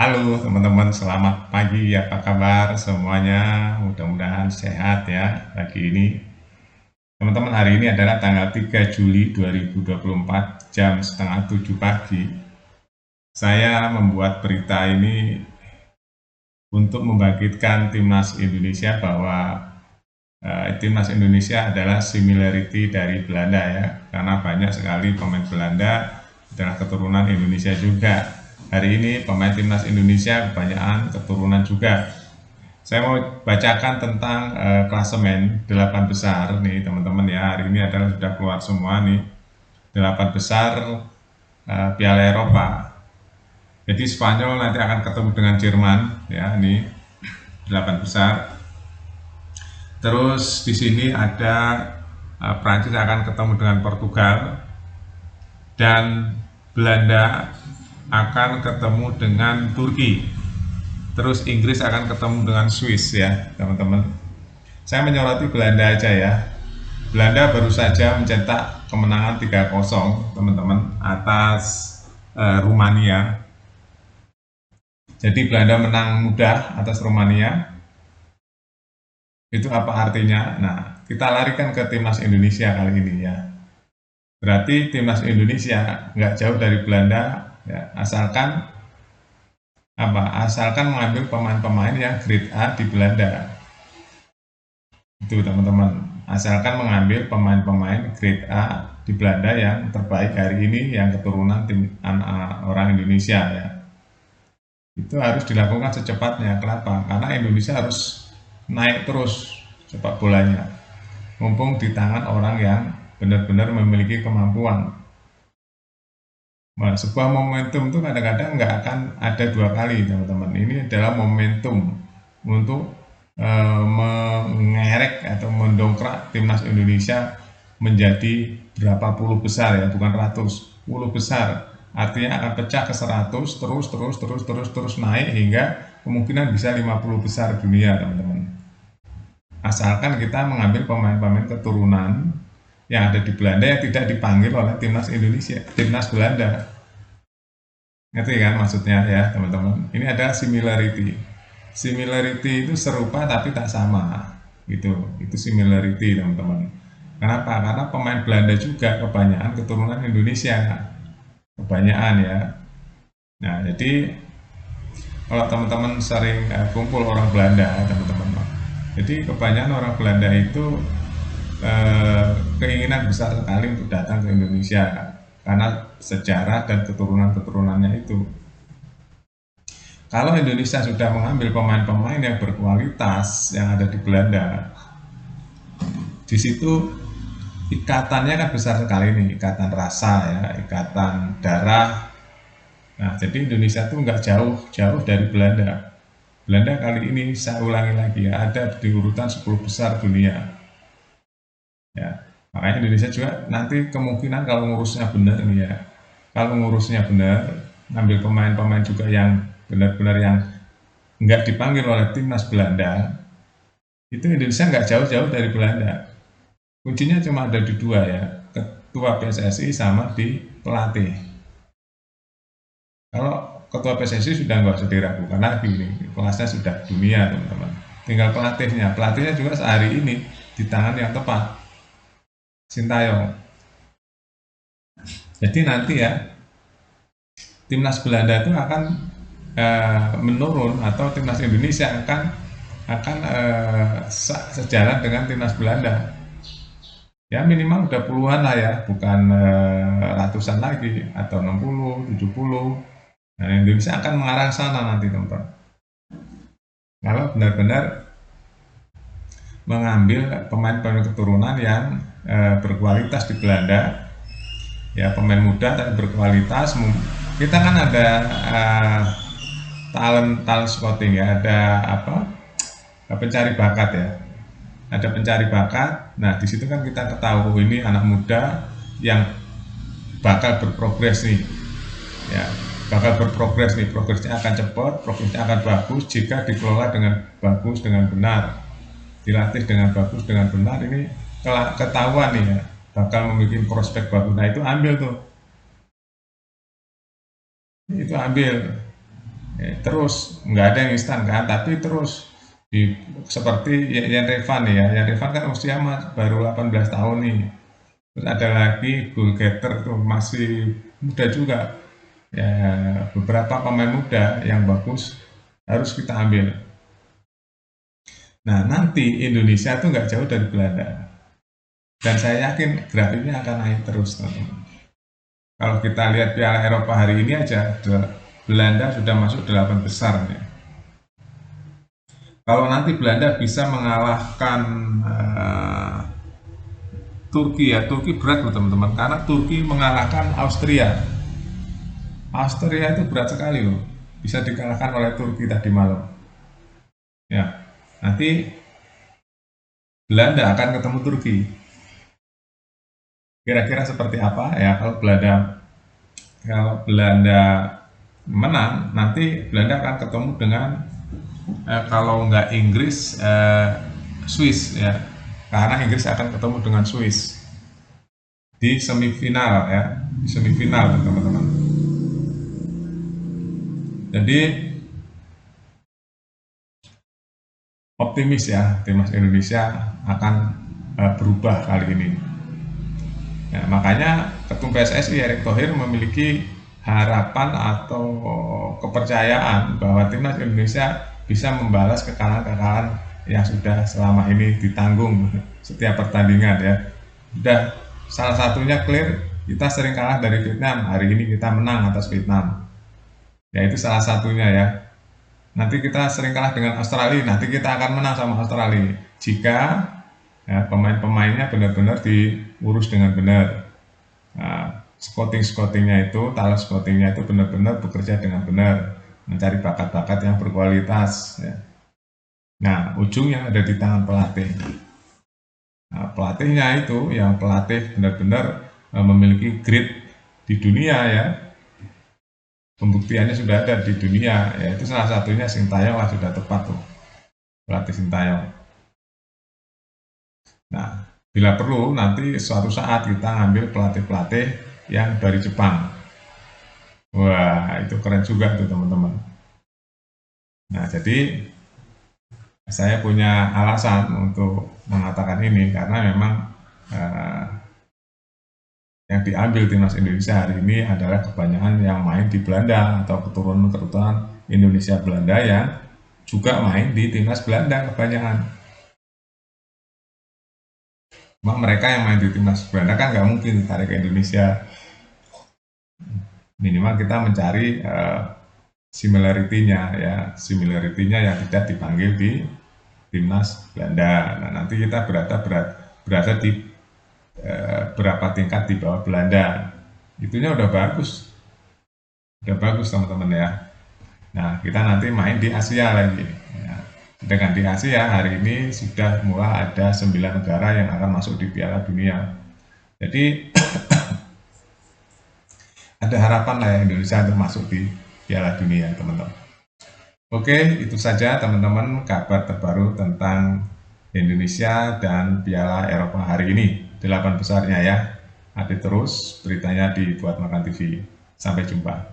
Halo teman-teman, selamat pagi. Apa kabar semuanya? Mudah-mudahan sehat ya pagi ini. Teman-teman, hari ini adalah tanggal 3 Juli 2024 jam setengah 7 pagi. Saya membuat berita ini untuk membangkitkan timnas Indonesia bahwa timnas Indonesia adalah similarity dari Belanda ya, karena banyak sekali pemain Belanda adalah keturunan Indonesia juga. Hari ini pemain timnas Indonesia kebanyakan keturunan juga. Saya mau bacakan tentang klasemen 8 besar nih teman-teman ya. Hari ini adalah sudah keluar semua nih 8 besar Piala Eropa. Jadi Spanyol nanti akan ketemu dengan Jerman ya, ini 8 besar. Terus di sini ada Prancis akan ketemu dengan Portugal dan Belanda akan ketemu dengan Turki. Terus Inggris akan ketemu dengan Swiss ya, teman-teman. Saya menyoroti Belanda aja ya. Belanda baru saja mencetak kemenangan 3-0, teman-teman, atas Rumania. Jadi Belanda menang mudah atas Rumania. Itu apa artinya? Nah, kita larikan ke timnas Indonesia kali ini ya. Berarti timnas Indonesia nggak jauh dari Belanda, ya, asalkan mengambil pemain-pemain yang grade A di Belanda. Itu teman-teman, asalkan mengambil pemain-pemain grade A di Belanda yang terbaik hari ini, yang keturunan orang Indonesia ya. Itu harus dilakukan secepatnya. Kenapa? Karena Indonesia harus naik terus sepak bolanya, mumpung di tangan orang yang benar-benar memiliki kemampuan. Nah, sebuah momentum itu kadang-kadang nggak akan ada dua kali, teman-teman. Ini adalah momentum untuk mengerek atau mendongkrak timnas Indonesia menjadi berapa puluh besar ya, bukan ratus, puluh besar. Artinya akan pecah ke 100, terus naik hingga kemungkinan bisa 50 besar dunia, teman-teman. Asalkan kita mengambil pemain-pemain keturunan yang ada di Belanda yang tidak dipanggil oleh timnas Indonesia, timnas Belanda. Ngerti kan maksudnya ya, teman-teman? Ini adalah similarity. Similarity itu serupa tapi tak sama, gitu. Itu similarity, teman-teman. Kenapa? Karena pemain Belanda juga kebanyakan keturunan Indonesia, kebanyakan ya. Nah, jadi kalau teman-teman sering kumpul orang Belanda, teman-teman. Jadi kebanyakan orang Belanda itu keinginan besar sekali untuk datang ke Indonesia karena sejarah dan keturunan-keturunannya itu. Kalau Indonesia sudah mengambil pemain-pemain yang berkualitas yang ada di Belanda, di situ ikatannya kan besar sekali nih, ikatan rasa ya, ikatan darah. Nah, jadi Indonesia tuh nggak jauh-jauh dari Belanda. Belanda kali ini saya ulangi lagi ya, ada di urutan 10 besar dunia. Ya, makanya Indonesia juga nanti kemungkinan kalau ngurusnya benar nih ya, kalau ngurusnya benar, ngambil pemain-pemain juga yang benar-benar yang nggak dipanggil oleh timnas Belanda, itu Indonesia nggak jauh-jauh dari Belanda. Kuncinya cuma ada di dua ya, ketua PSSI sama di pelatih. Kalau ketua PSSI sudah nggak usah diragukan lagi, nih kelasnya sudah dunia, teman-teman. Tinggal pelatihnya juga sehari ini di tangan yang tepat, Sintayong. Jadi nanti ya timnas Belanda itu akan menurun atau timnas Indonesia akan sejalan dengan timnas Belanda. Ya minimal udah puluhan lah ya, bukan ratusan lagi atau 60, 70. Nah, Indonesia akan mengarah ke sana nanti, teman-teman. Kalau benar-benar mengambil pemain-pemain keturunan yang berkualitas di Belanda, ya pemain muda tapi berkualitas. Kita kan ada talent scouting ya, ada apa, pencari bakat ya, ada pencari bakat. Nah di situ kan kita ketahui ini anak muda yang bakal berprogres nih ya, bakal berprogres nih, progresnya akan cepat, progresnya akan bagus jika dikelola dengan bagus, dengan benar, dilatih dengan bagus, dengan benar. Ini ketahuan nih ya, bakal memiliki prospek bagus. Nah itu ambil tuh, itu ambil terus nggak ada yang instan kan, tapi terus seperti Jan Revan ya, Jan Revan kan usia baru 18 tahun nih. Terus ada lagi goalgetter tuh masih muda juga. Ya, beberapa pemain muda yang bagus harus kita ambil. Nah, nanti Indonesia tuh nggak jauh dari Belanda. Dan saya yakin grafiknya akan naik terus, teman-teman. Kalau kita lihat Piala Eropa hari ini aja, Belanda sudah masuk 8 besar. Ya. Kalau nanti Belanda bisa mengalahkan Turki ya, Turki berat loh teman-teman, karena Turki mengalahkan Austria. Austria itu berat sekali loh, bisa dikalahkan oleh Turki tadi malam. Ya, nanti Belanda akan ketemu Turki. Kira-kira seperti apa ya kalau Belanda menang, nanti Belanda akan ketemu dengan kalau nggak Inggris, Swiss ya, karena Inggris akan ketemu dengan Swiss di semifinal ya, di semifinal teman-teman. Jadi optimis ya, timnas Indonesia akan berubah kali ini. Ya, makanya Ketum PSSI Erick Thohir memiliki harapan atau kepercayaan bahwa timnas Indonesia bisa membalas kekalahan-kekalahan yang sudah selama ini ditanggung setiap pertandingan ya. Sudah salah satunya clear, kita sering kalah dari Vietnam, hari ini kita menang atas Vietnam. Ya itu salah satunya ya. Nanti kita sering kalah dengan Australia, nanti kita akan menang sama Australia jika ya, pemain-pemainnya benar-benar diurus dengan benar. Nah, scoutingnya itu, talent scoutingnya itu benar-benar bekerja dengan benar, mencari bakat-bakat yang berkualitas. Ya. Nah, ujungnya ada di tangan pelatih. Nah, pelatihnya itu yang pelatih benar-benar memiliki grade di dunia ya. Pembuktiannya sudah ada di dunia, yaitu salah satunya Sintayong lah, sudah tepat tuh, pelatih Sintayong. Nah, bila perlu nanti suatu saat kita ngambil pelatih-pelatih yang dari Jepang. Wah, itu keren juga tuh teman-teman. Nah, jadi saya punya alasan untuk mengatakan ini karena memang yang diambil timnas Indonesia hari ini adalah kebanyakan yang main di Belanda atau keturunan-keturunan Indonesia Belanda yang juga main di timnas Belanda kebanyakan. Cuma mereka yang main di timnas Belanda kan nggak mungkin ditarik ke Indonesia. Minimal kita mencari similarity-nya ya, similarity-nya yang tidak dipanggil di timnas Belanda. Nah, nanti kita berada di berapa tingkat di bawah Belanda. Itunya udah bagus teman-teman ya. Nah, kita nanti main di Asia lagi ya. Dengan di Asia hari ini sudah mulai ada 9 negara yang akan masuk di Piala Dunia. Jadi ada harapan lah ya Indonesia untuk masuk di Piala Dunia teman-teman. Oke, itu saja teman-teman kabar terbaru tentang Indonesia dan Piala Eropa hari ini. 8 besarnya ya. Update terus beritanya di Buat Makan TV. Sampai jumpa.